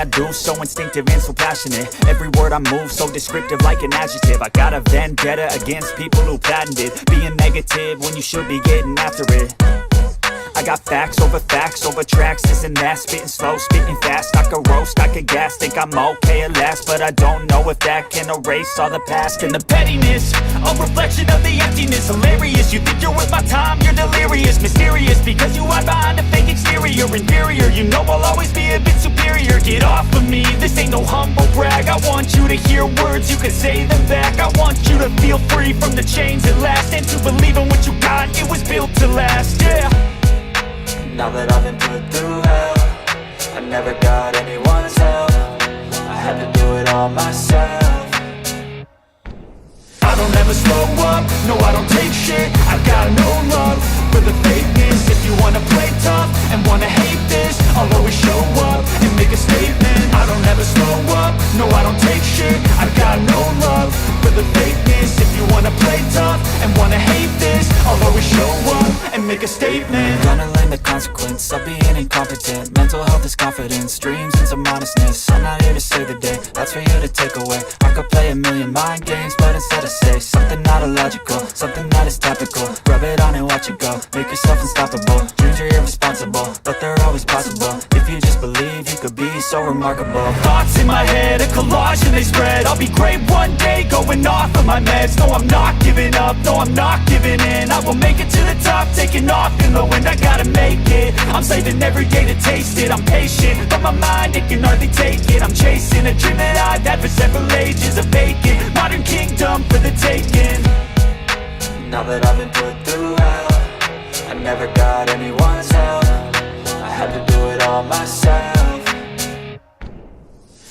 I do, so instinctive and so passionate. Every word I move, so descriptive like an adjective. I got a vendetta against people who patented being negative when you should be getting after it. I got facts over tracks, this and that. Spitting slow, spitting fast, I could roast, I could gas. Think I'm okay at last, but I don't know if that can erase all the past. And the pettiness, a reflection of the emptiness. Hilarious, you think you're worth my time, you're delirious. Mysterious, because you hide behind a fake exterior. Inferior, you know I'll always be a bit superior. Get off of me, this ain't no humble brag. I want you to hear words, you can say them back. I want you to feel free from the chains at last, and to believe in what you got, it was built to last, yeah. Now that I've been put through hell, I never got anyone's help. I had to do it all myself. I don't ever slow up, no I don't take shit. I got no love for the fakeness. If you wanna play tough and wanna hate this, I'll always show up and make a statement. I don't ever slow up, no I don't take shit. I got no love for the fakeness. If you wanna play tough and wanna hate this, I'll always show up and make a statement. Gonna learn the consequence of being incompetent. Mental health is confidence, dreams and some honestness. I'm not here to save the day, that's for you to take away. I could play a million mind games, but instead I say something not illogical, something that is topical. Rub it on and watch it go, make yourself unstoppable. Dreams are irresponsible, but they're always possible. If you just believe, you could be so remarkable. Thoughts in my head, a collage and they spread. I'll be great one day, going off of my meds. No, I'm not giving up, no, I'm not giving in. I will make it to the top, taking off in the wind. I gotta make it, I'm saving every day to taste it. I'm patient, but my mind, it can hardly take it. I'm chasing a dream that I've had for several ages. A vacant, modern kingdom for the taking. Now that I've been put through hell, I never got anyone's help. I had to do it all myself.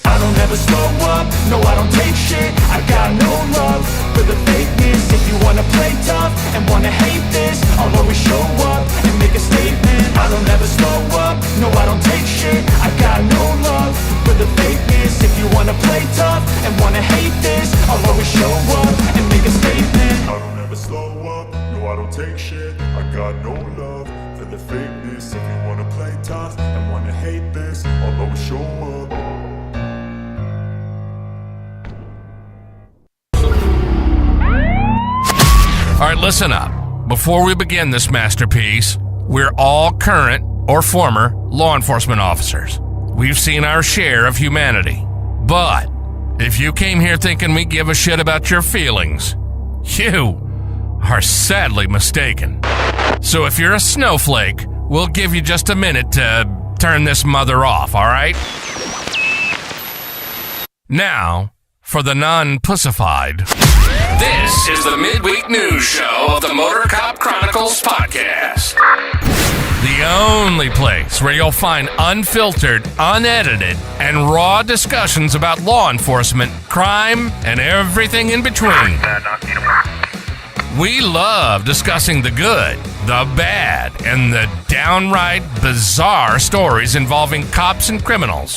I don't ever slow up, no I don't take shit. I got no love for the fakeness. If you wanna play tough and wanna hate this, I'll always show up and make a statement. I don't ever slow up, no I don't take shit. I got no love for the fakeness. If you wanna play tough and wanna hate this, I'll always show up and make a statement. I don't ever slow up, no I don't take shit. I got no love for the fakeness. If you wanna play tough and wanna hate this, I'll always show up. All right, listen up. Before we begin this masterpiece, we're all current or former law enforcement officers. We've seen our share of humanity. But if you came here thinking we give a shit about your feelings, you are sadly mistaken. So if you're a snowflake, we'll give you just a minute to turn this mother off, all right? Now, for the non-pussified. This is the midweek news show of the Motorcop Chronicles podcast. The only place where you'll find unfiltered, unedited, and raw discussions about law enforcement, crime, and everything in between. We love discussing the good, the bad, and the downright bizarre stories involving cops and criminals.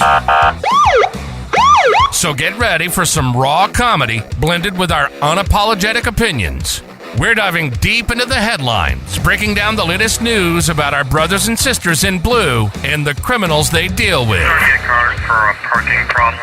So get ready for some raw comedy blended with our unapologetic opinions. We're diving deep into the headlines, breaking down the latest news about our brothers and sisters in blue and the criminals they deal with. Cars for a parking problem.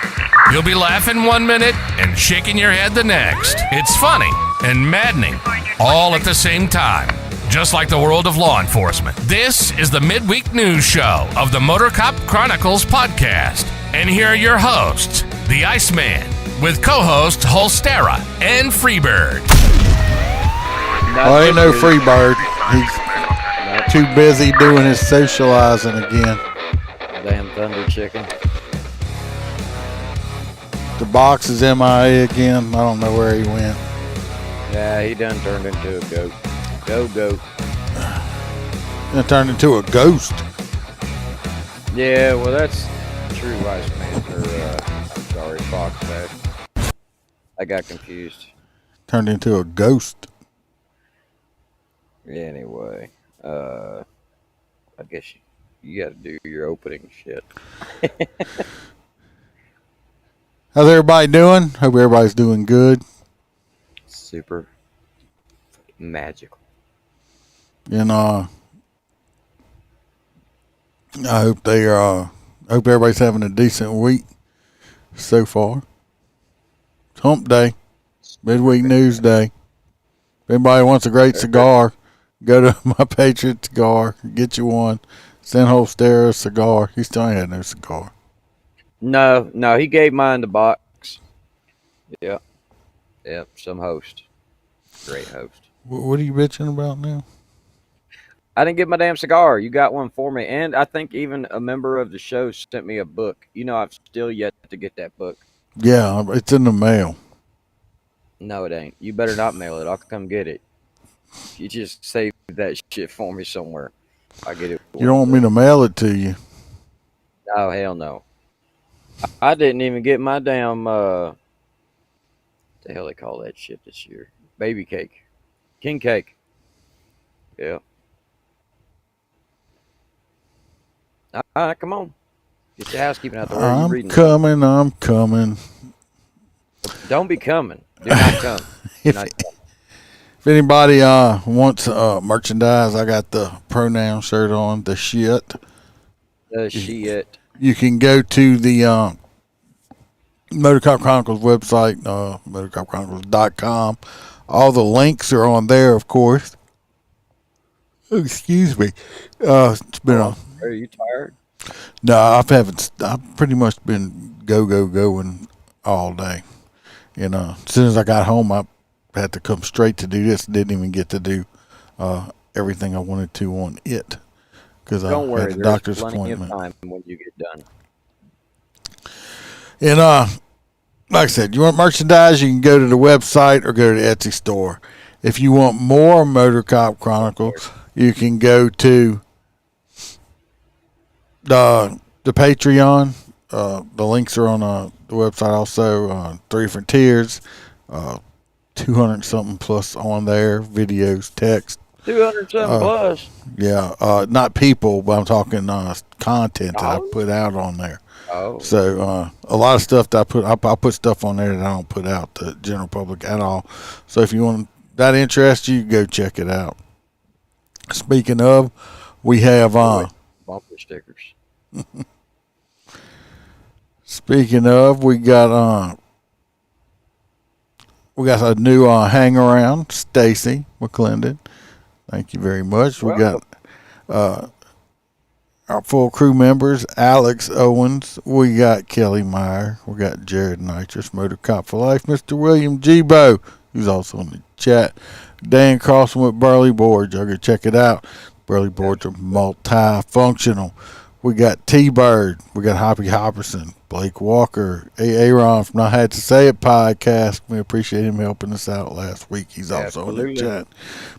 You'll be laughing one minute and shaking your head the next. It's funny and maddening, all at the same time. Just like the world of law enforcement. This is the midweek news show of the Motorcop Chronicles podcast. And here are your hosts, the Iceman, with co-hosts Holstera and Freebird. Well, ain't no Freebird. He's too busy doing his socializing again. Damn thunder chicken. The box is MIA again. I don't know where he went. Yeah, he done turned into a goat. Go. It turned into a ghost. Yeah, well, that's true Iceman. Sorry, Fox back. I got confused. Turned into a ghost. Anyway, I guess you got to do your opening shit. How's everybody doing? Hope everybody's doing good. Super magical. And I hope they Hope everybody's having a decent week so far. It's Hump Day, Midweek News Day. If anybody wants a great cigar, go to My Patriot Cigar, get you one. Send Holster a cigar. He still ain't had no cigar. No, he gave mine the box. Yeah. Yep, some host. Great host. What are you bitching about now? I didn't get my damn cigar. You got one for me. And I think even a member of the show sent me a book. You know, I've still yet to get that book. Yeah, it's in the mail. No, it ain't. You better not mail it. I'll come get it. You just save that shit for me somewhere. I'll get it. You don't want me to mail it to you? No, hell no. I didn't even get my damn, what the hell they call that shit this year? Baby cake. King cake. Yeah. All right, come on. Get your housekeeping out there. I'm coming. Don't be coming. Do not come. Do not come. If anybody wants merchandise, I got the pronoun shirt on, the shit. The shit. You can go to the Motorcop Chronicles website, motorcopchronicles.com. All the links are on there, of course. Oh, excuse me. It's been Are you tired? No, I've pretty much been going all day. You know, as soon as I got home, I had to come straight to do this. Didn't even get to do everything I wanted to on it because I had a doctor's appointment. Of time when you get done. And like I said, you want merchandise, you can go to the website or go to the Etsy store. If you want more Motorcop Chronicles, you can go to the Patreon. The links are on the website also. 3 different tiers, 200 something plus on there, videos, text. 200 something plus. Yeah, not people, but I'm talking content that I put out on there. Oh. So a lot of stuff that I put stuff on there that I don't put out to the general public at all. So if you want that interests you, go check it out. Speaking of, we have bumper stickers. Speaking of, we got a new hang around, Stacy McClendon. Thank you very much. We got our full crew members, Alex Owens. We got Kelly Meyer. We got Jared Nitrous, Motor Cop for Life. Mr. William Gbo, who's also in the chat. Dan Carlson with Burley Boards. Y'all go check it out. Burley Boards are multifunctional. We got T-Bird. We got Hoppy Hopperson, Blake Walker, Aaron from Not Had to Say It podcast. We appreciate him helping us out last week. He's also in the chat.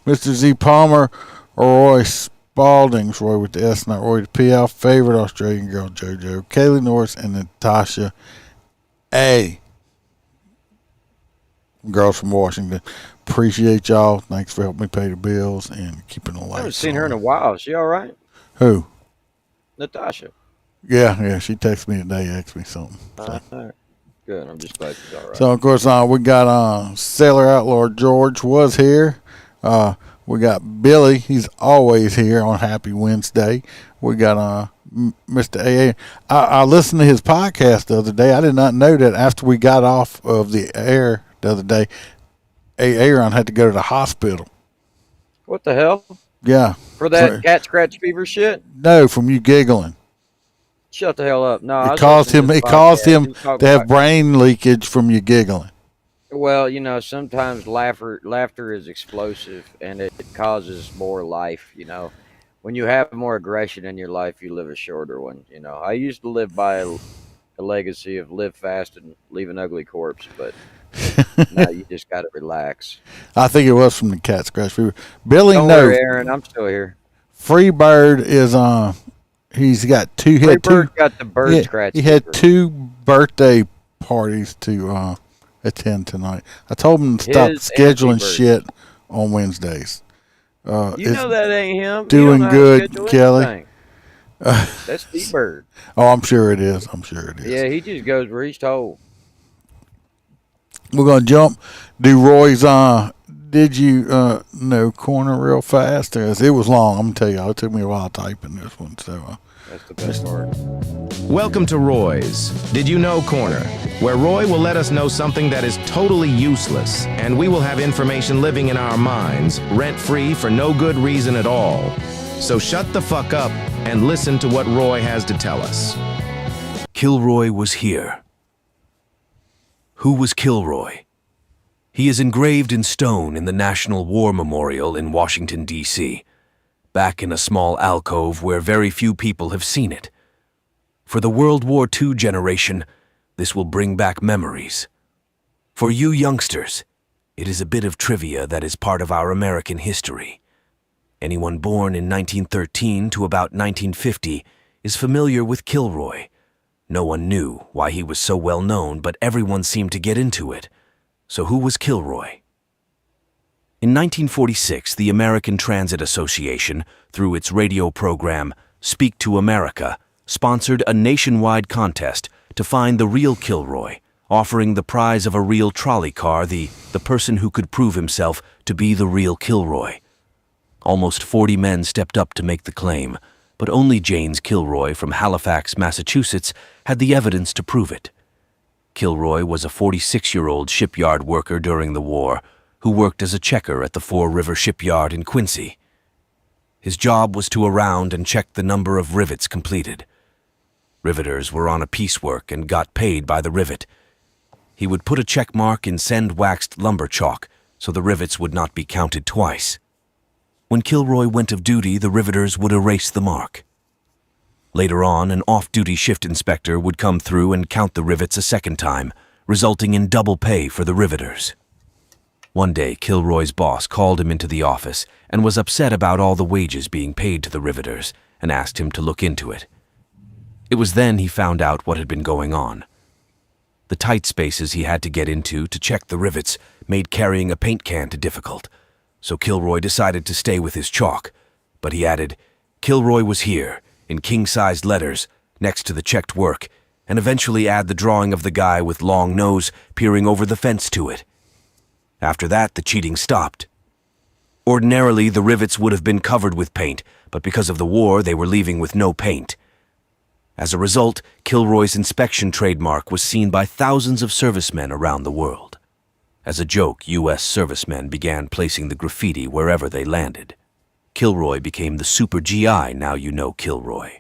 Mr. Z Palmer, Roy Spaldings, Roy with the S, not Roy with the P. Our favorite Australian girl, JoJo, Kaylee Norris, and Natasha A. Girls from Washington. Appreciate y'all. Thanks for helping me pay the bills and keeping the lights on. I haven't seen her in a while. Is she all right? Who? Natasha. Yeah. She texted me today, asked me something. So. All right. Good. I'm just glad she's all right. So, of course, we got Sailor Outlaw George was here. We got Billy. He's always here on Happy Wednesday. We got Mr. AA. I listened to his podcast the other day. I did not know that after we got off of the air the other day, Aaron had to go to the hospital. What the hell? Yeah. For that cat scratch fever shit? No, from you giggling. Shut the hell up. No, It caused him to have brain leakage from you giggling. Well, you know, sometimes laughter is explosive and it causes more life, you know. When you have more aggression in your life, you live a shorter one, you know. I used to live by a legacy of live fast and leave an ugly corpse, but now you just got to relax. I think it was from the cat scratch fever. Billy, Don't worry, Aaron, I'm still here. Freebird is he's got two. Freebird got the bird scratch. He had 2 birthday parties to attend tonight. I told him to stop scheduling shit on Wednesdays. You know that ain't him. Doing good, Kelly. That's T-Bird. Oh, I'm sure it is. Yeah, he just goes where he's told. We're gonna do Roy's did you know corner real fast? It was long. I'm gonna tell you, it took me a while typing this one. So That's the best part. Welcome to Roy's Did You Know Corner, where Roy will let us know something that is totally useless, and we will have information living in our minds, rent-free for no good reason at all. So shut the fuck up and listen to what Roy has to tell us. Kilroy was here. Who was Kilroy? He is engraved in stone in the National War Memorial in Washington, D.C., back in a small alcove where very few people have seen it. For the World War II generation, this will bring back memories. For you youngsters, it is a bit of trivia that is part of our American history. Anyone born in 1913 to about 1950 is familiar with Kilroy. No one knew why he was so well known, but everyone seemed to get into it. So who was Kilroy? In 1946, the American Transit Association, through its radio program Speak to America, sponsored a nationwide contest to find the real Kilroy, offering the prize of a real trolley car, the person who could prove himself to be the real Kilroy. Almost 40 men stepped up to make the claim, but only James Kilroy from Halifax, Massachusetts, had the evidence to prove it. Kilroy was a 46-year-old shipyard worker during the war who worked as a checker at the Four River Shipyard in Quincy. His job was to around and check the number of rivets completed. Riveters were on a piecework and got paid by the rivet. He would put a check mark in sand-waxed lumber chalk so the rivets would not be counted twice. When Kilroy went of duty, the riveters would erase the mark. Later on, an off-duty shift inspector would come through and count the rivets a second time, resulting in double pay for the riveters. One day, Kilroy's boss called him into the office and was upset about all the wages being paid to the riveters and asked him to look into it. It was then he found out what had been going on. The tight spaces he had to get into to check the rivets made carrying a paint can difficult, so Kilroy decided to stay with his chalk, but he added, "Kilroy was here," in king-sized letters, next to the checked work, and eventually add the drawing of the guy with long nose peering over the fence to it. After that, the cheating stopped. Ordinarily, the rivets would have been covered with paint, but because of the war, they were leaving with no paint. As a result, Kilroy's inspection trademark was seen by thousands of servicemen around the world. As a joke, U.S. servicemen began placing the graffiti wherever they landed. Kilroy became the super GI, now you know Kilroy.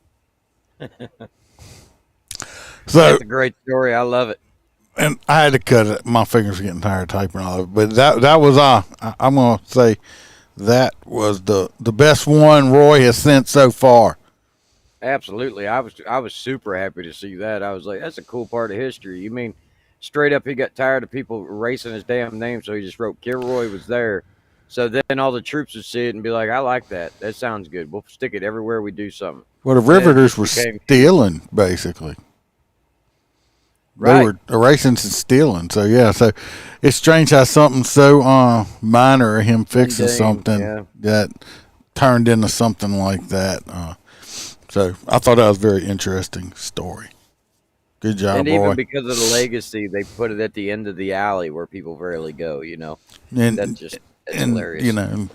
So That's a great story. I love it. and I had to cut it. My fingers were getting tired of typing all of it. But that was I'm gonna say that was the best one Roy has sent so far. Absolutely. I was super happy to see that. I was like, that's a cool part of history. You mean straight up he got tired of people erasing his damn name, so he just wrote Kilroy was there. So then all the troops would see it and be like, I like that. That sounds good. We'll stick it everywhere we do something. Well, the riveters were stealing, basically. Right. They were erasing and stealing. So, yeah. So, it's strange how something so minor, him fixing something that turned into something like that. So, I thought that was a very interesting story. Good job, and boy. even because of the legacy, they put it at the end of the alley where people rarely go, you know. And, That's just hilarious. You know,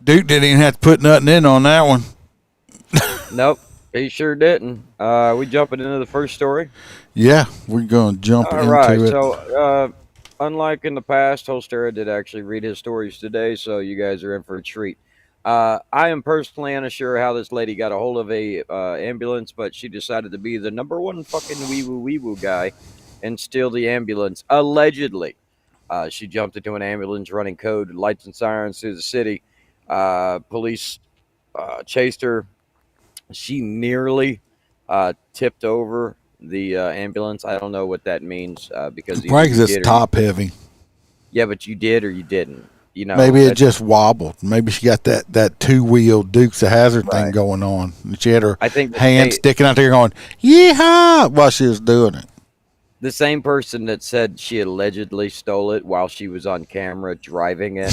Duke didn't even have to put nothing in on that one. Nope, he sure didn't. We jumping into the first story? Yeah, we're going to jump into right, it. So unlike in the past, Holstera did actually read his stories today, so you guys are in for a treat. I am personally unsure how this lady got a hold of a ambulance, but she decided to be the number one fucking wee-woo guy and steal the ambulance, allegedly. She jumped into an ambulance running code, lights and sirens through the city. Police chased her. She nearly tipped over the ambulance. I don't know what that means because Probably because it's top heavy. Yeah, but you did or you didn't. You know, maybe it just wobbled. Maybe she got that two-wheel Dukes of Hazzard thing going on. And she had her hand sticking out there going, yeehaw, while she was doing it. The same person that said she allegedly stole it while she was on camera driving it.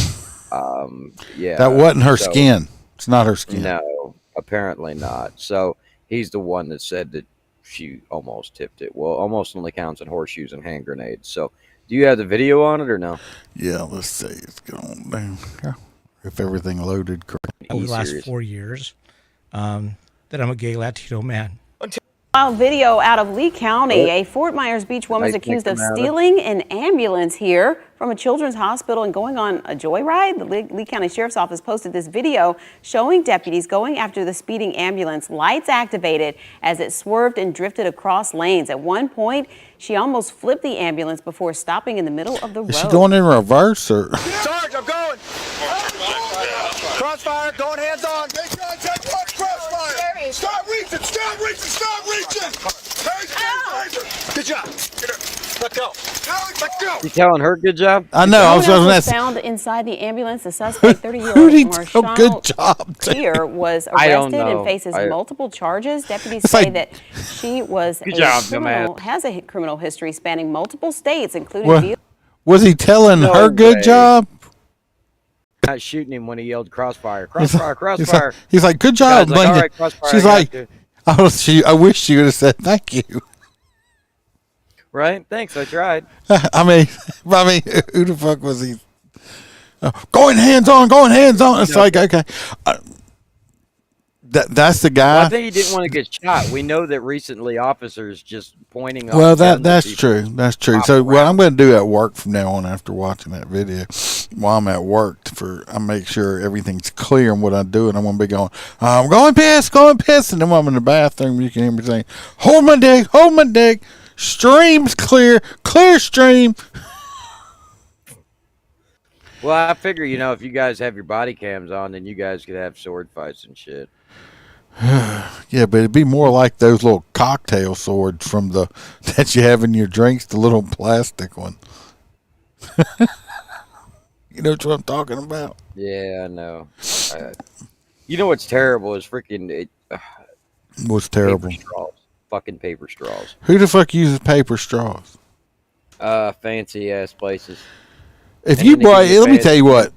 Yeah. That wasn't her skin. It's not her skin. No, apparently not. So he's the one that said that she almost tipped it. Well, almost only counts in horseshoes and hand grenades. So do you have the video on it or no? Yeah, let's see. It's going down here. If everything loaded correctly. Over the last 4 years. that I'm a gay Latino man. Wild video out of Lee County. A Fort Myers Beach woman is accused of stealing an ambulance here from a children's hospital and going on a joyride. The Lee County Sheriff's Office posted this video showing deputies going after the speeding ambulance, lights activated as it swerved and drifted across lanes. At one point, she almost flipped the ambulance before stopping in the middle of the road. Is she going in reverse or? Sarge, I'm going. Crossfire, going hands on. Make contact, watch crossfire. Stop reaching, stop reaching, stop reaching. Good job. Let go. Let go. You telling her good job? I know. I was found inside the ambulance. The suspect, 30-year-old Marshall good job. Clear, was arrested and faces multiple charges. Deputies say that she was has a criminal history spanning multiple states, including. Was he telling her good job? Not shooting him when he yelled crossfire, crossfire, crossfire. He's like, good job. Like, all right, crossfire, she's like, I wish she would have said thank you. Right? Thanks, I tried. I mean, who the fuck was he? Going hands on. It's like, okay. That's the guy. Well, I think he didn't want to get shot. We know that recently officers just pointing. Well, that's true. That's true. So what I'm going to do at work from now on, after watching that video, while I'm at work, I make sure everything's clear in what I do, and I'm going to be going, I'm going piss, and then when I'm in the bathroom, you can hear me saying, hold my dick, stream's clear stream. Well, I figure, if you guys have your body cams on, then you guys could have sword fights and shit. Yeah, but it'd be more like those little cocktail swords from that you have in your drinks, the little plastic one. You know what I'm talking about? Yeah, I know. You know what's terrible is freaking. What's terrible? Paper straws. Fucking paper straws. Who the fuck uses paper straws? Fancy ass places. If you buy, let me tell you what.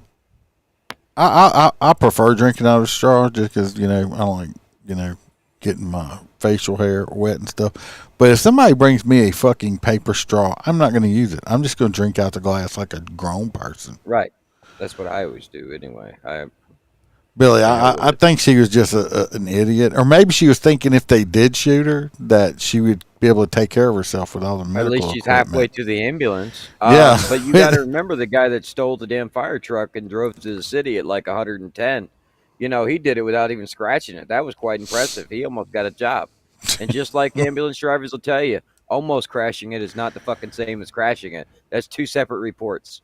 I prefer drinking out of a straw just because I don't like getting my facial hair wet and stuff. But if somebody brings me a fucking paper straw, I'm not going to use it. I'm just going to drink out the glass like a grown person. Right. That's what I always do anyway. Billy, I think she was just an idiot, or maybe she was thinking if they did shoot her that she would be able to take care of herself with all the medical At least she's equipment. halfway to the ambulance. Yeah, but you got to remember the guy that stole the damn fire truck and drove to the city at like 110. He did it without even scratching it. That was quite impressive. He almost got a job. And just like ambulance drivers will tell you, almost crashing it is not the fucking same as crashing it. That's two separate reports.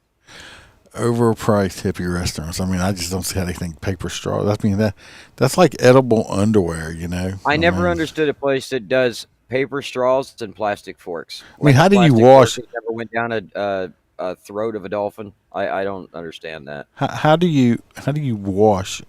Overpriced hippie restaurants. I mean, I just don't see how they think paper straw. That's like edible underwear, I never understood a place that does paper straws and plastic forks. I mean, how do you wash? Never went down a throat of a dolphin. I don't understand that. How do you wash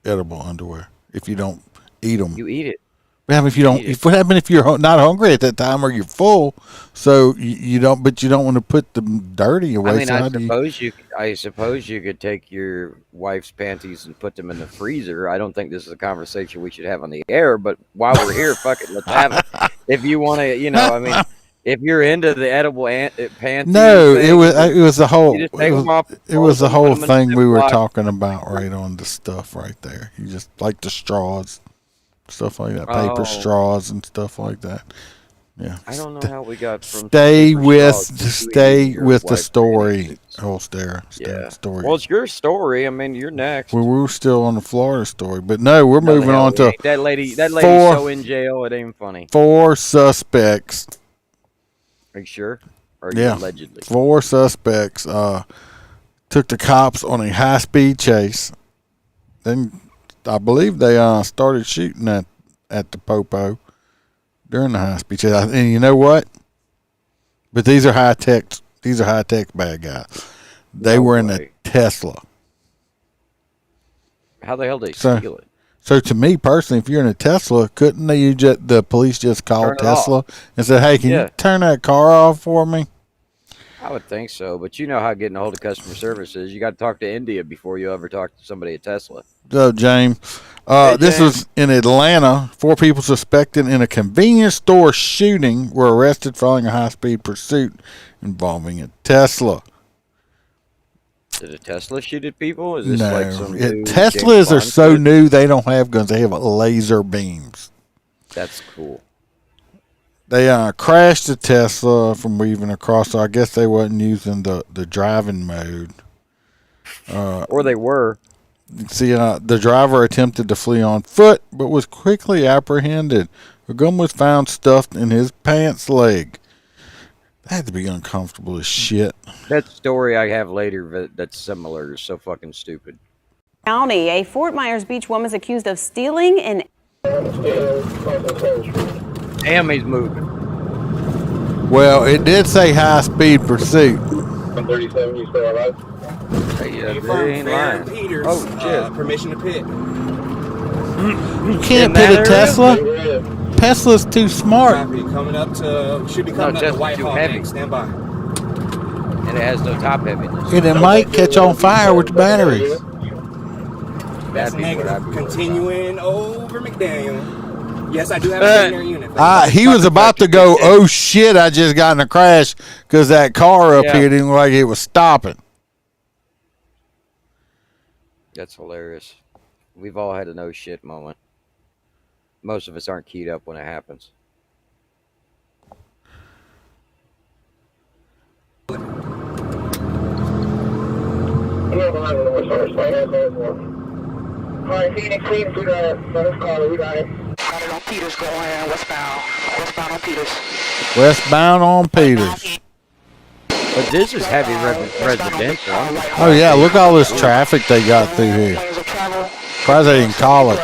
edible underwear if you don't eat them? You eat it. What happens if you're not hungry at that time or you're full? So you don't want to put the dirty away. I mean, I suppose you could take your wife's panties and put them in the freezer. I don't think this is a conversation we should have on the air, but while we're here, fuck it, let's have it. If you want to, if you're into the edible panties. No, it was the whole. You just take them off it was the whole thing we were talking about right on the stuff right there. You just like the straws. Stuff like that, paper straws and stuff like that. Yeah, I don't know how we got from stay with the story. Whole story. Well, it's your story. I mean, you're next. Well, we're still on the Florida story, but no, we're moving on to that lady. That lady's so in jail, it ain't funny. 4 suspects. Are you sure? Or allegedly. 4 suspects took the cops on a high-speed chase. Then I believe they started shooting at the popo during the high speed chase. And you know what? But these are high tech bad guys. They were in a Tesla. How the hell did they steal it? So to me personally, if you're in a Tesla, couldn't the police just call Tesla and say, "Hey, can you turn that car off for me?" I would think so, but you know how getting a hold of customer service is. You got to talk to India before you ever talk to somebody at Tesla. So, James, this was in Atlanta. 4 people suspected in a convenience store shooting were arrested following a high-speed pursuit involving a Tesla. Did a Tesla shoot at people? Is this No, like some new Teslas James are Bond so shit? new they don't have guns. They have laser beams. That's cool. They crashed the Tesla from weaving across. So I guess they wasn't using the driving mode. Or they were. See, the driver attempted to flee on foot, but was quickly apprehended. A gun was found stuffed in his pants leg. That had to be uncomfortable as shit. That story I have later that's similar is so fucking stupid. County, a Fort Myers Beach woman is accused of stealing an. Damn, he's moving. Well, it did say high-speed pursuit. 137, you still alive? Hey, they ain't lying. Peters, Oh, shit. Permission to pit. You can't pit a Tesla. Tesla's too smart. Copy. Coming up to, should be coming up to Tesla's White too Hall heavy. next. Stand by. And it has no top heaviness. And it might catch on fire with the batteries. That's That'd be what I'd negative. be worried Continuing over McDaniel. Yes, I do have a secondary unit. He was about to go, oh shit, I just got in a crash because that car up here didn't look like it was stopping. That's hilarious. We've all had a no shit moment. Most of us aren't keyed up when it happens. Alright, Phoenix, Queens, we got it. Let us call it, we got it. Got it on Peters going westbound. Westbound on Peters. Westbound on Peters. But this is heavy residential. Oh yeah, look all this traffic they got through here. Surprised they didn't call it.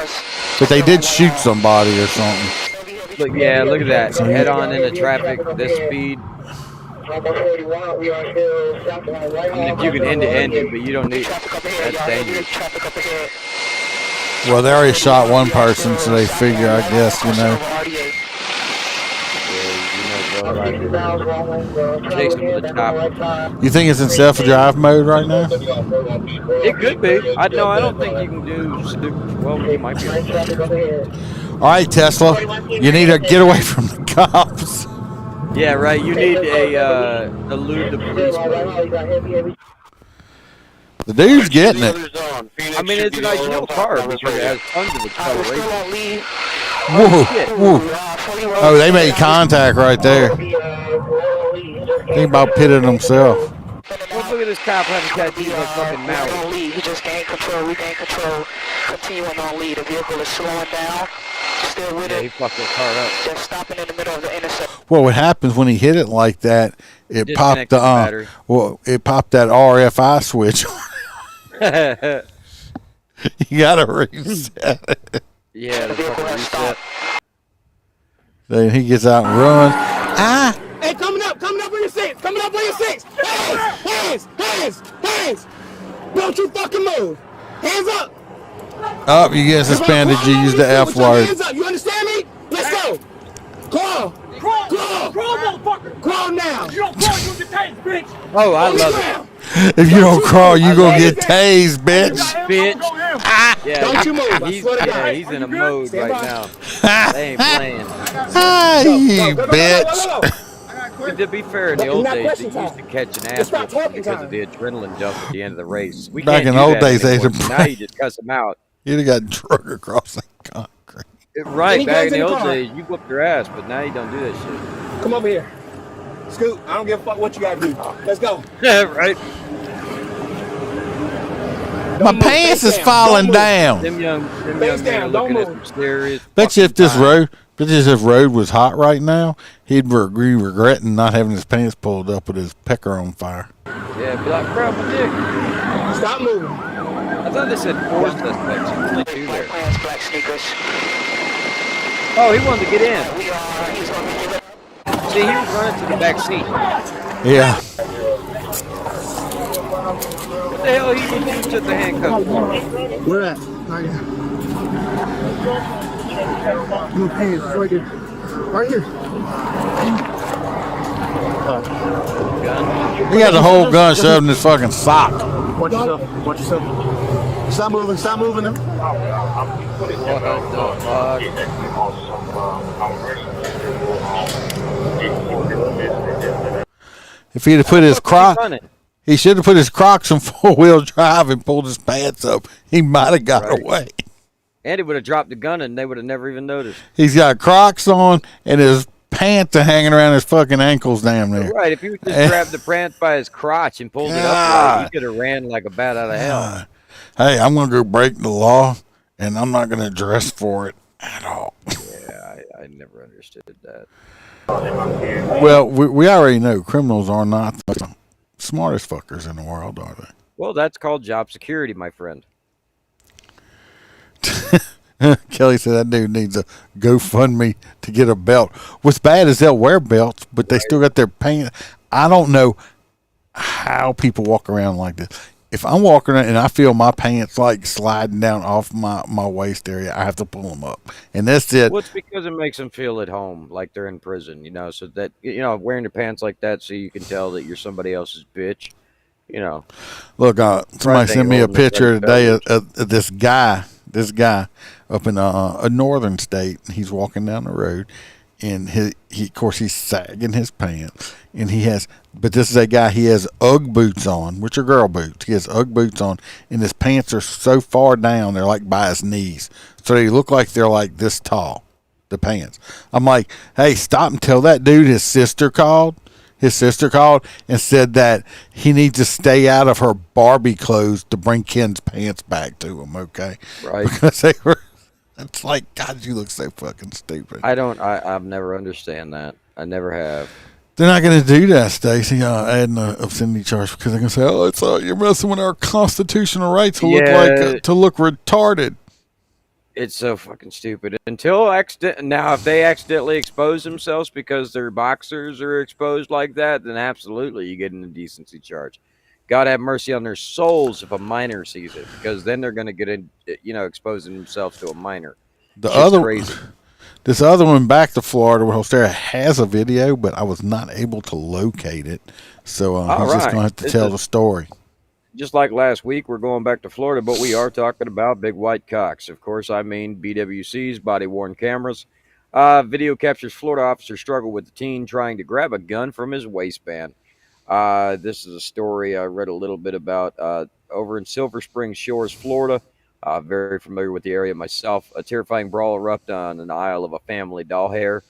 But they did shoot somebody or something. Look, yeah, look at that. Head on into traffic, this speed. I mean, if you can end it, but you don't need. That's dangerous. Well, they already shot one person, so they figure, I guess, you know. Takes them to the top. You think it's in self-drive mode right now? It could be. I don't think you can do. Well, it might be. All right, Tesla, you need to get away from the cops. Yeah, right. You need a elude the police. The dude's getting it. I mean, it's an ideal car because it has tons of acceleration. Whoa, whoa. Oh, they made contact right there. Think about pitting himself. Well, look at this cop having tattoos on fucking mouth. We just gained control. We gained control. Continuing on lead. The vehicle is slowing down. Still with Yeah, it. he fucked the car up. Just stopping in the middle of the intersection. Well, what happens when he hit it like that? It popped the battery. it popped that RFI switch. You gotta reset it. Yeah, the fucking reset. Then he gets out and runs. Hey, coming up on your six. Coming up on your six. Hands. Don't you fucking move. Hands up. Oh, you get suspended. You use the F word. Hands up. You understand me? Let's go. Crawl, motherfucker. Crawl now. You don't crawl, you get tased, bitch. Oh, I love it. If you don't crawl, you gonna get tased, bitch. Bitch. Yeah, Don't you move. I swear to God. He's in a mode right now. They ain't playing. Hey, bitch. But to be fair, in the old days, they used to catch an ass whooping because of the adrenaline dump at the end of the race. We Back can't in do old that days, they anymore. used to Now you just cuss them out. You'd have got drug across the concrete. Right, back in the old days, you whooped their ass, but now you don't do that shit. Come over here. Scoot, I don't give a fuck what you gotta do. Let's go. Yeah, right. My pants is falling down. Them young men are looking at some serious. Bet you if this road was hot right now, he'd be regretting not having his pants pulled up with his pecker on fire. Yeah, be like, bro, my dick. Stop moving. I thought they said 4 suspects. You only 2 there. Black sneakers. Oh, he wanted to get in. See, he was running to the back seat. Yeah. What the hell he would do to the handcuffs for? Where at? Right here. No pants. Right here. Right here. Gun. He got the whole gun shoved in his fucking sock. Watch yourself. Watch yourself. Stop moving. Stop moving them. What the fuck? If he'd have put his crotch, He should have put his Crocs in 4-wheel drive and pulled his pants up. He might have got away. And he would have dropped the gun and they would have never even noticed. He's got Crocs on and his pants are hanging around his fucking ankles damn near. Right. If you just grabbed the pants by his crotch and pulled it up, he could have ran like a bat out of hell. Hey, I'm going to go break the law, and I'm not going to dress for it at all. Yeah, I never understood that. Well, we already know criminals are not the smartest fuckers in the world, are they? Well, that's called job security, my friend. Kelly said that dude needs a GoFundMe to get a belt. What's bad is they'll wear belts, but they still got their pants. I don't know how people walk around like this. If I'm walking around and I feel my pants like sliding down off my waist area, I have to pull them up. And that's it. Well, it's because it makes them feel at home, like they're in prison, so that, wearing your pants like that so you can tell that you're somebody else's bitch, Look, somebody sent me a picture today of this guy up in a northern state. He's walking down the road, and he of course he's sagging his pants, and but this is a guy, he has Ugg boots on, which are girl boots. He has Ugg boots on, and his pants are so far down they're like by his knees, so they look like they're like this tall, the pants. I'm like, hey, stop and tell that dude his sister called and said that he needs to stay out of her Barbie clothes to bring Ken's pants back to him, okay? Right. Because they were, it's like, God, you look so fucking stupid. I've never understand that. I never have. They're not going to do that, Stacey, adding an obscenity charge, because they're going to say, oh, it's you're messing with our constitutional rights to look retarded. It's so fucking stupid. Now, if they accidentally expose themselves because their boxers are exposed like that, then absolutely you get an indecency charge. God have mercy on their souls if a minor sees it, because then they're going to get exposing themselves to a minor. This other one back to Florida where Hostera has a video, but I was not able to locate it, so he's just going to have to tell the story. Just like last week, we're going back to Florida, but we are talking about big white cocks. Of course, I mean BWCs, body-worn cameras. Video captures Florida officer struggle with the teen trying to grab a gun from his waistband. This is a story I read a little bit about over in Silver Spring Shores, Florida. Very familiar with the area myself. A terrifying brawl erupted on an aisle of a family doll hair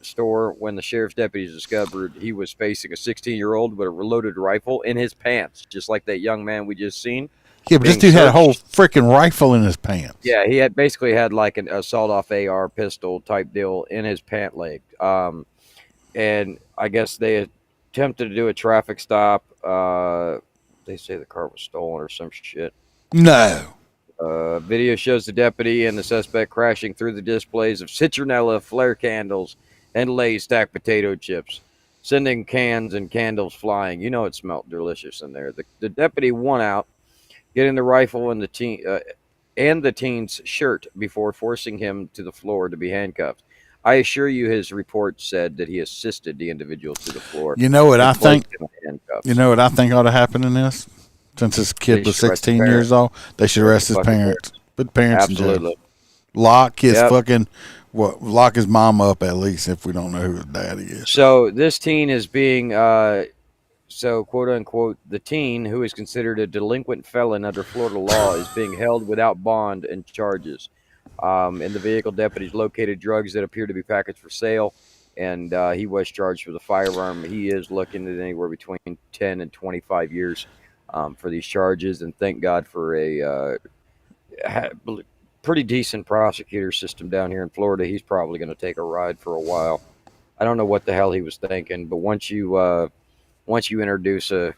store when the sheriff's deputies discovered he was facing a 16-year-old with a reloaded rifle in his pants, just like that young man we just seen. Yeah, but this dude had a whole freaking rifle in his pants. Yeah, he had basically had like an assault-off AR pistol type deal in his pant leg. And I guess they attempted to do a traffic stop. They say the car was stolen or some shit. No. Video shows the deputy and the suspect crashing through the displays of citronella, flare candles, and Lay's stacked potato chips, sending cans and candles flying. It smelled delicious in there. The deputy won out, getting the rifle in the teen's shirt before forcing him to the floor to be handcuffed. I assure you, his report said that he assisted the individual to the floor. You know what I think? You know what I think ought to happen in this? Since this kid was 16 years old, they should arrest his parents. Put parents in jail. Lock his lock his mom up at least if we don't know who his daddy is. So this teen is being, quote unquote, the teen who is considered a delinquent felon under Florida law is being held without bond and charges. In the vehicle, deputies located drugs that appear to be packaged for sale, and he was charged with a firearm. He is looking at anywhere between 10 and 25 years. For these charges, and thank God for a pretty decent prosecutor system down here in Florida. He's probably going to take a ride for a while. I don't know what the hell he was thinking, but once you introduce a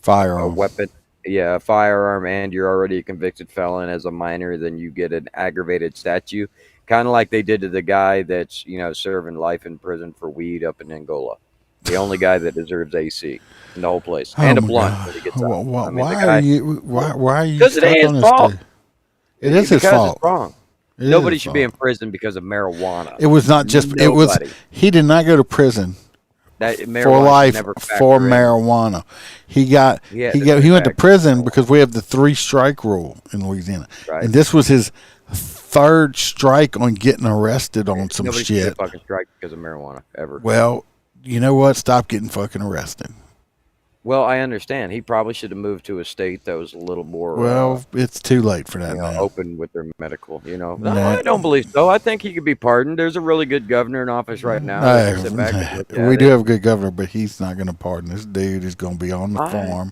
weapon, a firearm, and you're already a convicted felon as a minor, then you get an aggravated statute, kind of like they did to the guy that's serving life in prison for weed up in Angola. The only guy that deserves AC in the whole place, and a blunt when he gets out. Why are you? Because it ain't his fault. It is his fault. It's wrong. Nobody should be in prison because of marijuana. It was not just. Nobody. It was. He did not go to prison for life for marijuana. He went to prison because we have the 3-strike rule in Louisiana, and this was his 3rd strike on getting arrested on some Nobody shit. Should get fucking strike because of marijuana ever. Well. You know what? Stop getting fucking arrested. Well, I understand. He probably should have moved to a state that was a little more it's too late for that now. open with their medical. No, I don't believe so. I think he could be pardoned. There's a really good governor in office right now. We do have a good governor, but he's not going to pardon this dude. He's going to be on the farm.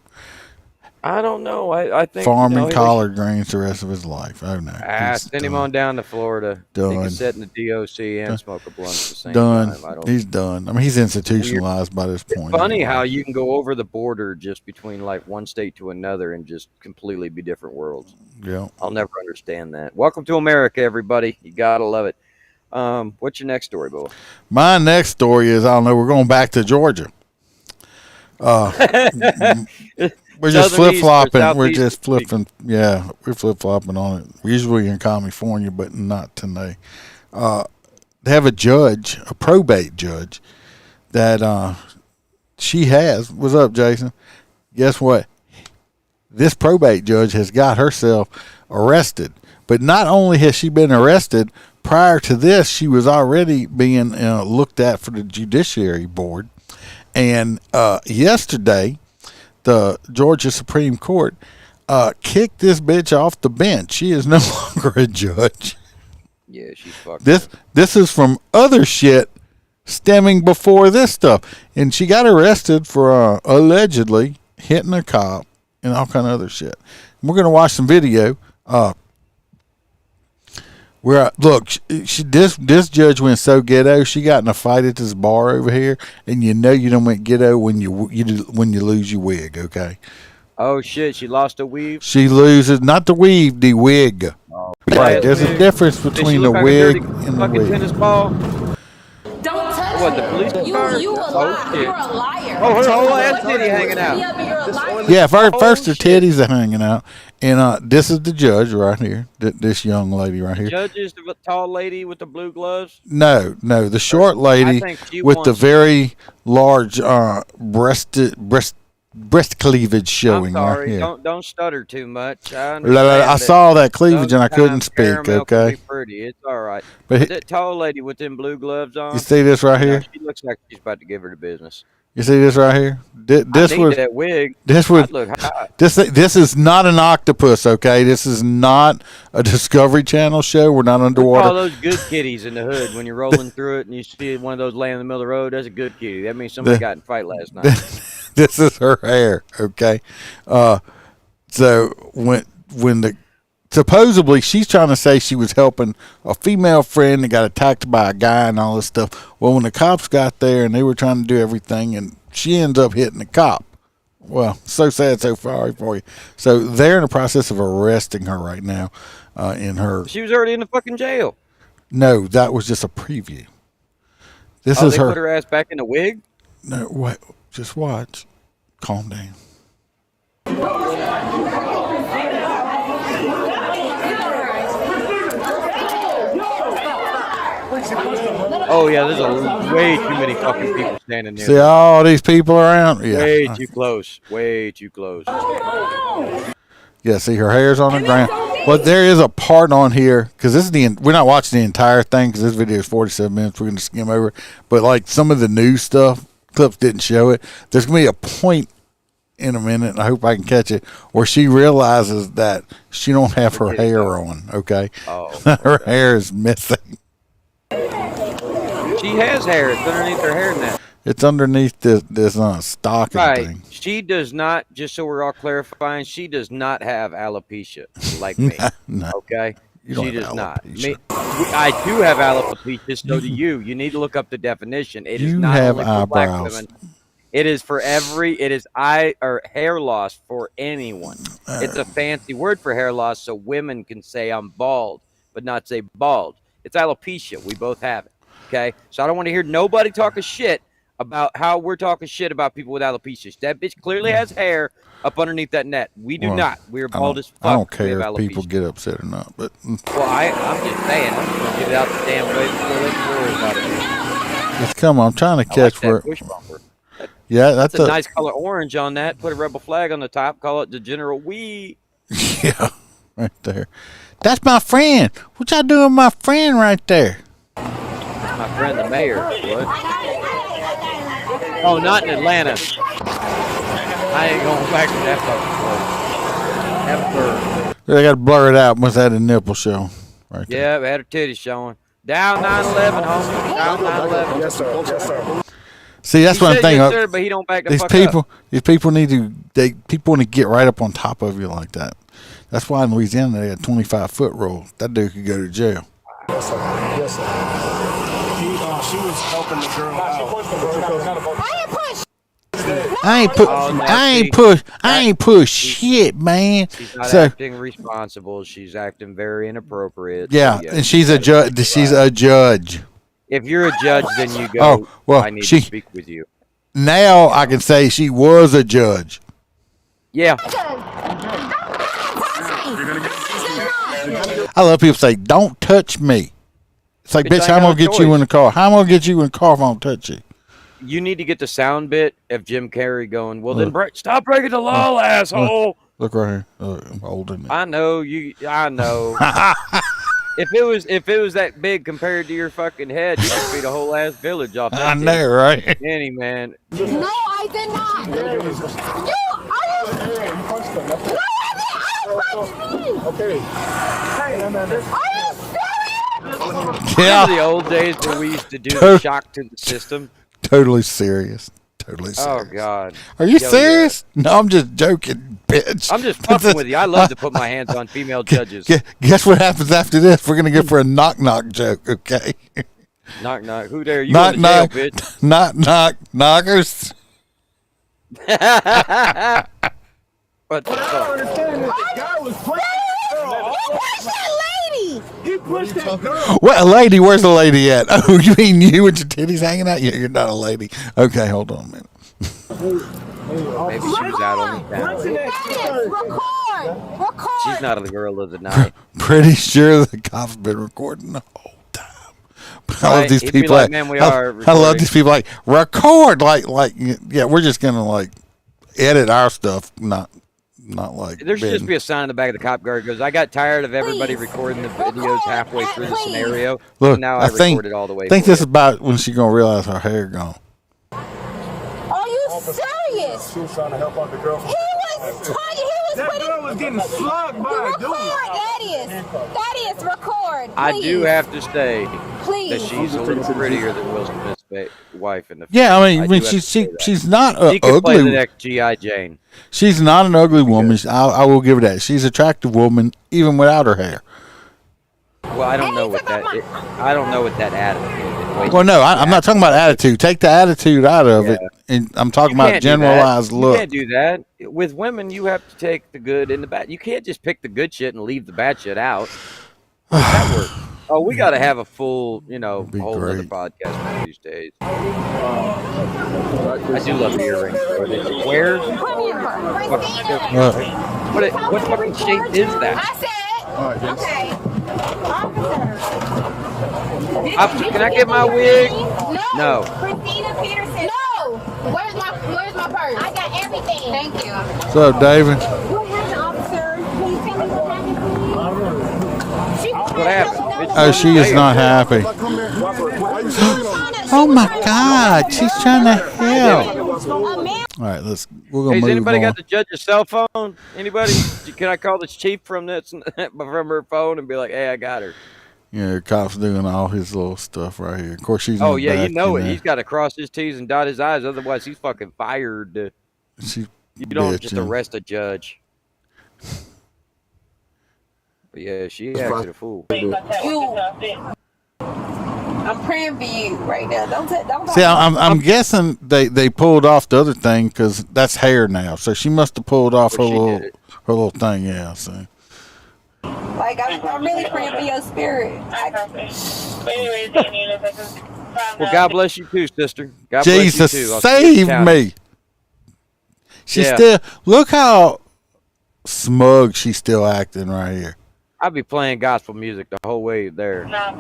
I don't know. I think farming collard greens the rest of his life. Oh no! Send him on down to Florida. Done. He can sit in the DOC and smoke a blunt at the same time. He's done. I mean, he's institutionalized by this point. It's funny how you can go over the border just between like one state to another and just completely be different worlds. Yeah, I'll never understand that. Welcome to America, everybody. You gotta love it. What's your next story, Bo? My next story is, I don't know, we're going back to Georgia. We're just flip-flopping. We're just flipping. Yeah, we're flip-flopping on it. We're usually in California, but not today. They have a judge, a probate judge, that she has. What's up, Jason? Guess what? This probate judge has got herself arrested. But not only has she been arrested, prior to this, she was already being looked at for the Judiciary Board. And yesterday, the Georgia Supreme Court kicked this bitch off the bench. She is no longer a judge. Yeah, she's fucked. This is from other shit stemming before this stuff. And she got arrested for allegedly hitting a cop and all kind of other shit. And we're going to watch some video. Look, this judge went so ghetto. She got in a fight at this bar over here, and you know you don't went ghetto when you lose your wig. Okay. Oh shit! She lost a weave. She loses not the weave, the wig. Oh, right. There's a difference between the wig and the wig. Tennis ball. Don't touch what, the police car? You a liar. You're a liar. Oh, her whole ass titty hanging out. Yeah, but you're a liar. Yeah, first her titties are hanging out. And this is the judge right here, this young lady right here. Judge is the tall lady with the blue gloves? No, the short lady with the very large breast cleavage showing. I'm sorry, right here. Don't stutter too much. I saw that cleavage and I couldn't speak. Okay, pretty. It's all right. But that tall lady with them blue gloves on. You see this right here? She looks like she's about to give her the business. You see this right here? This was that wig. This was this is not an octopus, okay? This is not a Discovery Channel show. We're not underwater. All those good kitties in the hood when you're rolling through it and you see one of those laying in the middle of the road. That's a good kitty. That means somebody got in a fight last night. This is her hair, okay? So when the supposedly she's trying to say she was helping a female friend that got attacked by a guy and all this stuff. Well, when the cops got there and they were trying to do everything, and she ends up hitting the cop. Well, so sad, so sorry for you. So they're in the process of arresting her right now. She was already in the fucking jail. No, that was just a preview. They put her ass back in the wig? No, wait, just watch. Calm down. Oh yeah, there's way too many fucking people standing there. See all these people around? Yeah. Way too close. Way too close. Yeah, see her hair's on the ground. But there is a part on here, because we're not watching the entire thing because this video is 47 minutes. We're going to skim over. But like some of the news stuff, clips didn't show it. There's going to be a point in a minute, and I hope I can catch it, where she realizes that she don't have her hair on, okay? Oh. Her hair is missing. She has hair. It's underneath her hair now. It's underneath this stocking thing. She does not, just so we're all clarifying, she does not have alopecia like me. No. Okay? She does not. I do have alopecia, so do you. You need to look up the definition. It is not only for black women. It is for hair loss for anyone. It's a fancy word for hair loss so women can say I'm bald, but not say bald. It's alopecia. We both have it. Okay? So I don't want to hear nobody talking shit about how we're talking shit about people with alopecia. That bitch clearly has hair up underneath that net. We do not. We're bald as fuck. I don't care if people get upset or not. But well, I'm just saying. I'm just going to get it out the damn way before they can worry about it. Just come on. I'm trying to catch where. Push bumper. Yeah, that's a nice color orange on that. Put a rebel flag on the top. Call it the General Wee. Yeah, right there. That's my friend. What y'all doing with my friend right there? My friend, the mayor. What? Oh, not in Atlanta. I ain't going back to that fucking place. Ever. They got to blur it out. Must have had a nipple show. Right there. Yeah, had her titties showing. Down 9/11, homie. Down 9/11. Yes, sir. Yes, sir. See, that's one thing. Yes, sir, but he don't back the these fuck people, up. these people need to. People want to get right up on top of you like that. That's why in Louisiana they got 25-foot rule. That dude could go to jail. Yes, sir. Yes, sir. She was helping the girl out. I ain't push shit, man. She's not acting responsible. She's acting very inappropriate. Yeah, and she's a judge. She's a judge. If you're a judge, then you go. Oh, well, I need to speak with you. Now I can say she was a judge. Yeah. I love people say, "Don't touch me." It's like, bitch, how am I gonna get you in the car? How am I gonna get you in the car if I don't touch you? You need to get the sound bit of Jim Carrey going, well, then stop breaking the law, asshole. Look right here. I'm holding it. I know. I know. If it was that big compared to your fucking head, you could feed a whole ass village off that. I know, right? Any man. No, I did not. Okay. Yeah. Remember the old days where we used to do the shock to the system? Totally serious. Totally serious. Oh, God. Are you serious? Yeah. No, I'm just joking, bitch. I'm just fucking with you. I love to put my hands on female judges. Guess what happens after this? We're going to go for a knock-knock joke, okay? Knock-knock. Who there? You knock, in jail, knock, bitch. Knock-knock, knockers. What the fuck? I don't understand this. The guy was He pushed that girl. What, a lady? Where's the lady at? Oh, you mean you with your titties hanging out? Yeah, you're not a lady. Okay, hold on a minute. Maybe she was out on the town. Record. She's not a girl of the night. Pretty sure the cop's been recording the whole time. But I love these people. Like, man, I love these people. Like record. Like, yeah, we're just gonna like edit our stuff, not like. There should just be a sign in the back of the cop car that goes, I got tired of everybody recording the videos halfway through the scenario. Look, now I record it all the way. I think this is about when she's gonna realize her hair gone. Are you serious? She was trying to help out the girl. That girl was getting slugged by a dude. That is record. Please. I do have to say Please. that she's a little prettier than Will Smith's wife in the film. Yeah, I mean she's not she could ugly. Play the next G.I. Jane. She's not an ugly woman. I will give her that. She's an attractive woman even without her hair. Well, I don't know what that. I don't know what that attitude is. Well, no, I'm not talking about attitude. Take the attitude out of it, and I'm talking about generalized look. You can't do that. With women, you have to take the good and the bad. You can't just pick the good shit and leave the bad shit out. How does that work? Oh, we got to have a full, whole other podcast these days. I do love the earrings. Where? What fucking shape is that? I said, okay. Officer, can I get my wig? No. Christina Peterson. No. Where's my purse? I got everything. Thank you. What's up, David? What happened, officer? Can you tell me what happened, please? What happened? Oh, she is not happy. Oh my God, she's trying to help. All right, we're gonna Hey, move has anybody on. got the judge's cell phone? Anybody? Can I call the chief from her phone and be like, hey, I got her? Yeah, the cop's doing all his little stuff right here. Of course, she's. Oh in the yeah, back, you know it. He's got to cross his T's and dot his I's, otherwise he's fucking fired. You don't just arrest a judge. But yeah, she acted a fool. I'm praying for you right now. Don't. See, I'm guessing they pulled off the other thing because that's hair now. So she must have pulled off her little thing. Yeah. So. Like I'm really praying for your spirit. Well, God bless you too, sister. God Jesus, bless you too. save me. She still look how smug she's still acting right here. I'll be playing gospel music the whole way there. Try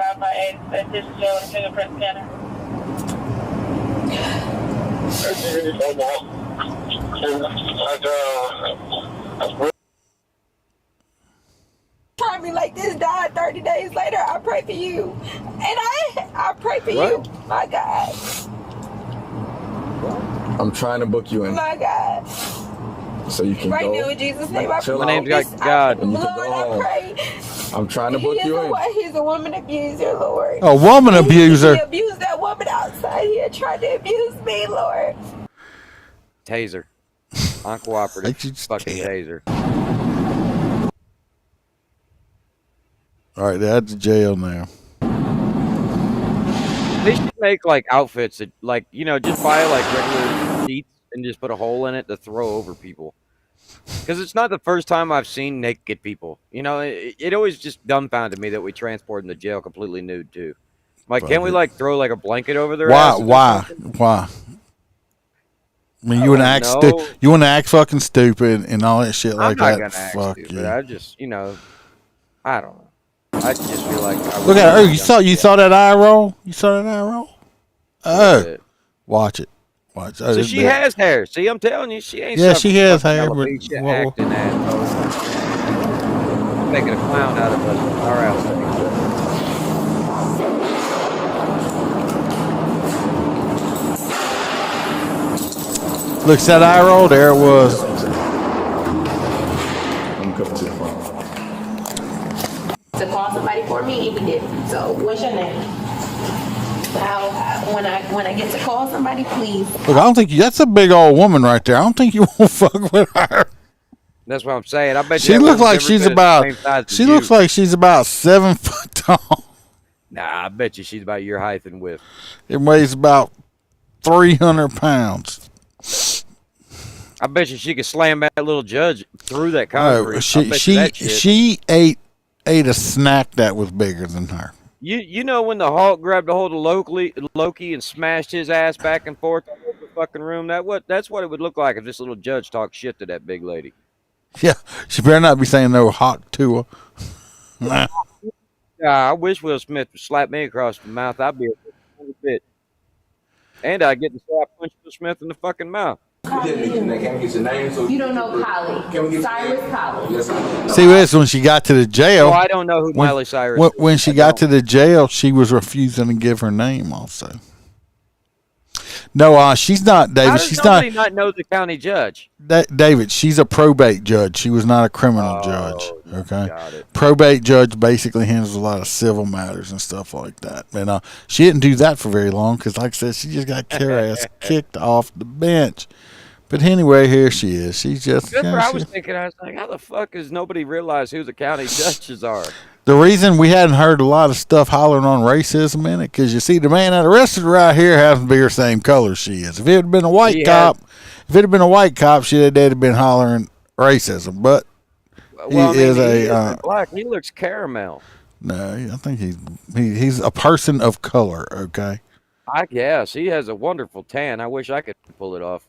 me like this, died 30 days later. I pray for you, and I pray for you, my God. I'm trying to book you in. My God. so you can right go. now in Jesus' name, I Chill My name's out. God. And you Lord, can go I home. pray. I'm trying to book you in. He's a woman abuser, Lord. A woman abuser. He abused that woman outside here, tried to abuse me, Lord. Taser. Uncooperative. Fucking taser. All right, they're at the jail now. They should make like outfits that, like, you know, just buy like regular sheets and just put a hole in it to throw over people. Because it's not the first time I've seen naked people. You know, it always just dumbfounded me that we transport them to jail completely nude too. Like, can't we like throw like a blanket over their asses? Why? I mean, you want to act fucking stupid and all that shit like that. I'm not gonna act stupid. I just, you know, I don't know. I just feel like look at her. Oh, you saw that eye roll? You saw that eye roll? Oh, watch it. Watch. Oh, so she has hair. See, I'm telling you, she ain't. Yeah, she has hair. But acting asshole. Making a clown out of us. All right. Looks that eye roll. There it was. I'm coming to the front. To call somebody for me, we did. So, what's your name? When I get to call somebody, please. Look, I don't think that's a big old woman right there. I don't think you won't fuck with her. That's what I'm saying. I bet she looks like she's about. She looks like she's about 7 foot tall. Nah, I bet you she's about your height and width. It weighs about 300 pounds. I bet you she could slam that little judge through that concrete. She ate a snack that was bigger than her. You know when the Hulk grabbed a hold of Loki and smashed his ass back and forth all over the fucking room? That's what it would look like if this little judge talked shit to that big lady. Yeah, she better not be saying no hot to her. Nah. Yeah, I wish Will Smith would slap me across the mouth. I'd be a bit. And I'd get to slap punch Will Smith in the fucking mouth. You don't know Polly. Cyrus Polly. See, this when she got to the jail. Oh, I don't know who Miley Cyrus is. When she got to the jail, she was refusing to give her name also. No, she's not, David. She's not know the county judge. David, she's a probate judge. She was not a criminal judge. Okay. Probate judge basically handles a lot of civil matters and stuff like that. And she didn't do that for very long because, like I said, she just got her ass kicked off the bench. But anyway, here she is. She's just. That's what I was thinking. I was like, how the fuck has nobody realized who the county judges are? The reason we hadn't heard a lot of stuff hollering on racism in it, because you see, the man that arrested her right here happens to be her same color she is. If it had been a white cop, she'd have been hollering racism. But he is black. He looks caramel. No, I think he's a person of color. Okay. I guess he has a wonderful tan. I wish I could pull it off.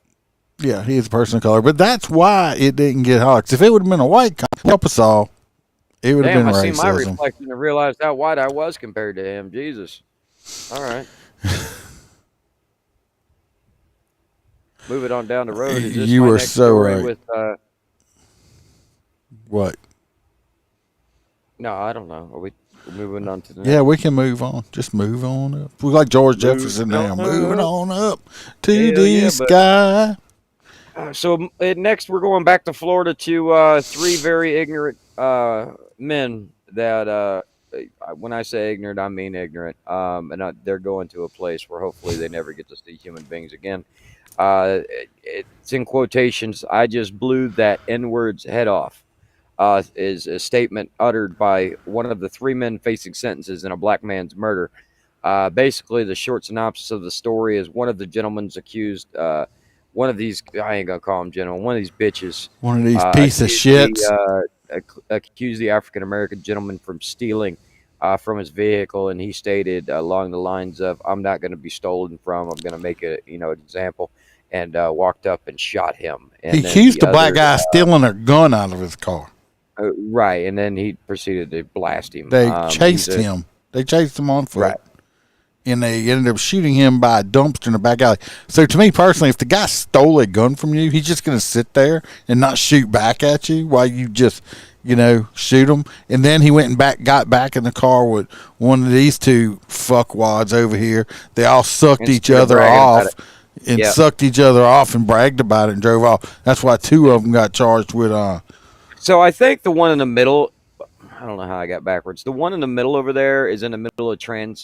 Yeah, he is a person of color, but that's why it didn't get hot. If it would have been a white cop, help us all. It would have been racism. I see my reflection and realized how white I was compared to him. Jesus. All right. Moving on down the road. Is this you my were next so story right. With, what? No, I don't know. Are we moving on to the next? Yeah, we can move on. Just move on up. We're like George Jefferson now. Moving on up to the sky. So next we're going back to Florida to three very ignorant men that when I say ignorant, I mean ignorant. And they're going to a place where hopefully they never get to see human beings again. It's in quotations. I just blew that N-word's head off. Is a statement uttered by one of the three men facing sentences in a black man's murder. Basically, the short synopsis of the story is one of the gentlemen's accused. One of these, I ain't gonna call him gentlemen, one of these bitches. One of these piece of shits. Accused the African-American gentleman from stealing from his vehicle, and he stated along the lines of, I'm not going to be stolen from, I'm going to make an example, and walked up and shot him. And he accused the black guy stealing a gun out of his car. Right, and then he proceeded to blast him. They chased him. They chased him on foot. Right. And they ended up shooting him by a dumpster in the back alley. So to me personally, if the guy stole a gun from you, he's just going to sit there and not shoot back at you while you just, shoot him. And then he went and got back in the car with one of these two fuckwads over here. They all sucked each other off. and sucked each other off and bragged about it and drove off. That's why 2 of them got charged with. So I think the one in the middle, I don't know how I got backwards. The one in the middle over there is in the middle of turning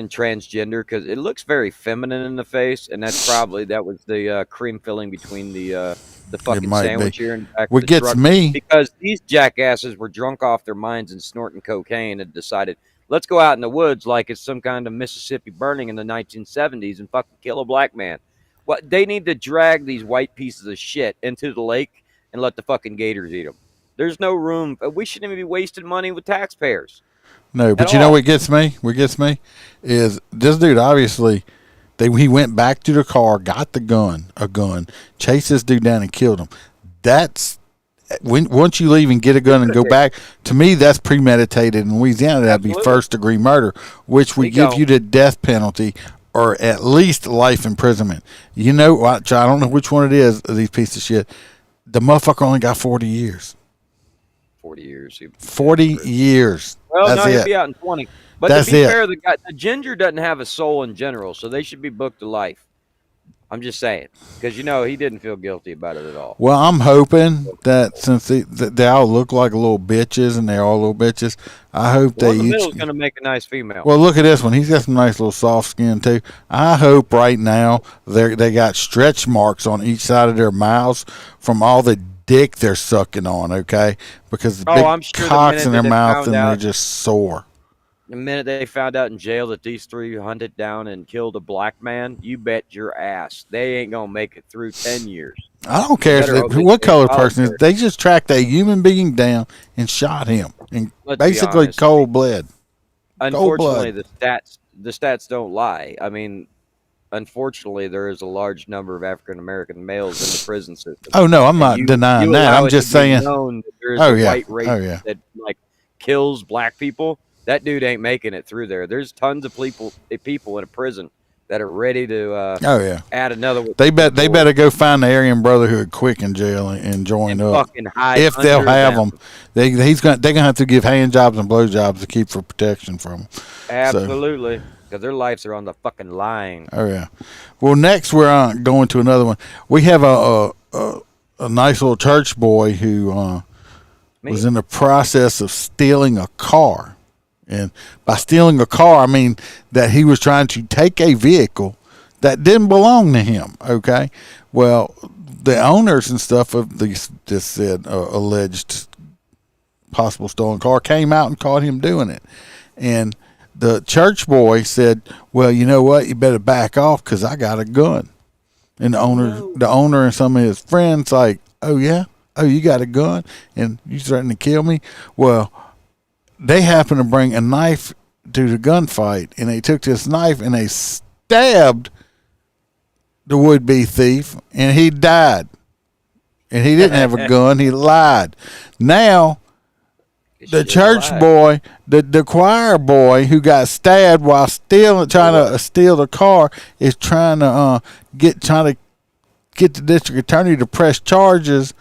transgender because it looks very feminine in the face, and that was the cream filling between the fucking sandwich here in the back. What gets me, because these jackasses were drunk off their minds and snorting cocaine and decided, let's go out in the woods like it's some kind of Mississippi burning in the 1970s and fucking kill a black man. What they need to drag these white pieces of shit into the lake and let the fucking gators eat them. There's no room. We shouldn't even be wasting money with taxpayers. No, but you know what gets me? What gets me is this dude obviously, he went back to the car, got a gun, chased this dude down and killed him. That's once you leave and get a gun and go back, to me that's premeditated. In Louisiana, that'd be first-degree murder, which would give you the death penalty or at least life imprisonment. You know, I don't know which one it is, these pieces of shit. The motherfucker only got 40 years. 40 years. 40 years. Well, that's no, it. he'll be out in 20. But that's to be it. fair, the ginger doesn't have a soul in general, so they should be booked to life. I'm just saying, because he didn't feel guilty about it at all. Well, I'm hoping that since they all look like little bitches and they're all little bitches, I hope The they middle's going to make a nice female. Well, look at this one. He's got some nice little soft skin too. I hope right now they got stretch marks on each side of their mouths from all the dick they're sucking on. Okay, because the big I'm sure cocks in their they mouth and found they're out- just sore. The minute they found out in jail that these 3 hunted down and killed a black man, you bet your ass they ain't going to make it through 10 years. I don't care what color person is. They just tracked a human being down and shot him, and basically cold blood. Unfortunately, the stats don't lie. I mean, unfortunately, there is a large number of African American males in the prison system. Oh no, I'm not denying that. I'm just saying. There's a white race that kills black people. That dude ain't making it through there. There's tons of people in a prison that are ready to add another one. They better go find the Aryan Brotherhood quick in jail and join up. If they'll have them. They're gonna have to give hand jobs and blow jobs to keep for protection from them. Absolutely, because their lives are on the fucking line. Oh yeah. Well, next we're going to another one. We have a nice little church boy who was in the process of stealing a car. And by stealing a car, I mean that he was trying to take a vehicle that didn't belong to him. Okay. Well, the owners and stuff of these just said alleged possible stolen car came out and caught him doing it. And the church boy said, well, you know what? You better back off because I got a gun. And the owner and some of his friends like, oh, yeah? Oh, you got a gun? And you threatening to kill me? Well, they happened to bring a knife to the gunfight, and they took this knife and they stabbed the would-be thief, and he died. And he didn't have a gun. He lied. Now, the church boy, the choir boy who got stabbed while trying to steal the car, is trying to get the district attorney to press charges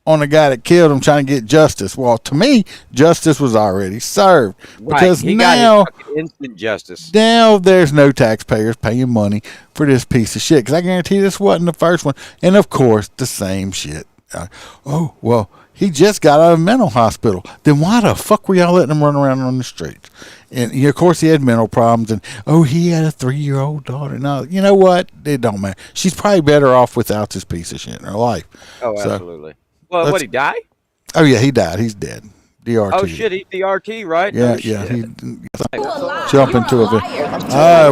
on the guy that killed him, trying to get justice. Well, to me, justice was already served because got instant justice. Now there's no taxpayers paying money for this piece of shit because I guarantee this wasn't the first one. And of course, the same shit. He just got out of a mental hospital. Then why the fuck were y'all letting him run around on the streets? And of course, he had mental problems. And he had a 3-year-old daughter. No, you know what? It don't matter. She's probably better off without this piece of shit in her life. Oh, absolutely. Well, what, he died? Oh, yeah, he died. He's dead. DRT. Oh, shit, he's DRT, right? Yeah, yeah. He jump into a bit.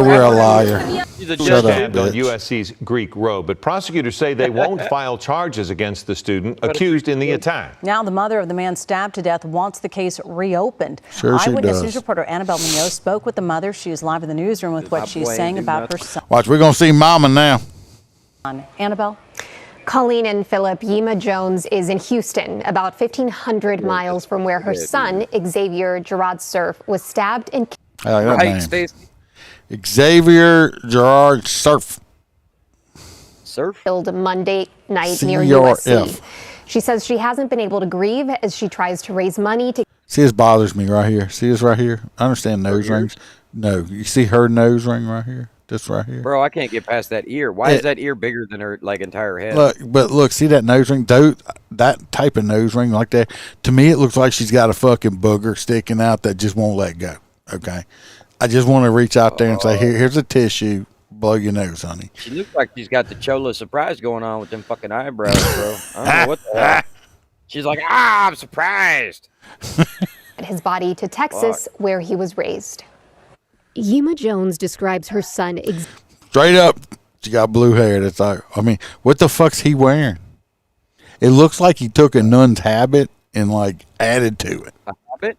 We're a liar. Shut up, on USC's Greek Road, but prosecutors say they won't file charges against the student accused in the attack. Now the mother of the man stabbed to death wants the case reopened. Sure she Eyewitness does. News reporter Annabelle Munoz spoke with the mother. She is live in the newsroom with what she's saying about her son. Watch, we're going to see Mama now. Annabelle? Colleen and Philip, Yema Jones is in Houston, about 1,500 miles from where her son, Xavier Gerard Surf, was stabbed and killed. Xavier Gerard Surf. Killed Monday night near CRF. USC. She says she hasn't been able to grieve as she tries to raise money to. See, this bothers me right here. See this right here? I understand nose rings. No, you see her nose ring right here? This right here. Bro, I can't get past that ear. Why is that ear bigger than her like entire head? Look, see that nose ring? That type of nose ring like that, to me it looks like she's got a fucking booger sticking out that just won't let go. Okay? I just want to reach out there and say, here's a tissue. Blow your nose, honey. She looks like she's got the Chola surprise going on with them fucking eyebrows, bro. I don't know what the hell. She's like, I'm surprised. His body to Texas, where he was raised. Yema Jones describes her son straight up. She got blue hair. That's like, I mean, what the fuck's he wearing? It looks like he took a nun's habit and like added to it. A habit?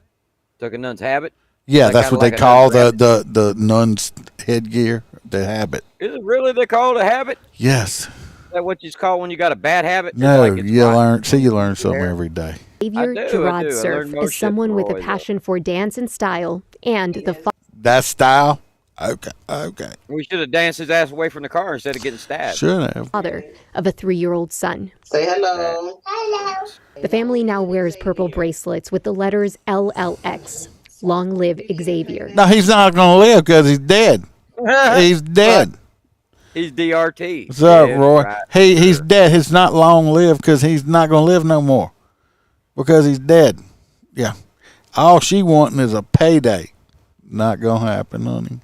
Took a nun's habit? Yeah, Like, that's what kinda they like a call nun's the nun's headgear, the habit. Is it really they call it a habit? Yes. Is that what you call when you got a bad habit? No, It's like it's you rotten. learn something every day. Xavier I Gerard learned Surf more is shit someone from with a Roy, though. passion for dance and style, and the That style? Okay. We should have danced his ass away from the car instead of getting stabbed. Should have. father of a 3-year-old son. Say hello. The family now wears purple bracelets with the letters LLX. Long live Xavier. No, he's not going to live because he's dead. He's dead. He's DRT. What's up, Yeah, Roy? right. He's dead. He's not long lived because he's not going to live no more because he's dead. Yeah. All she wanting is a payday. Not going to happen, honey.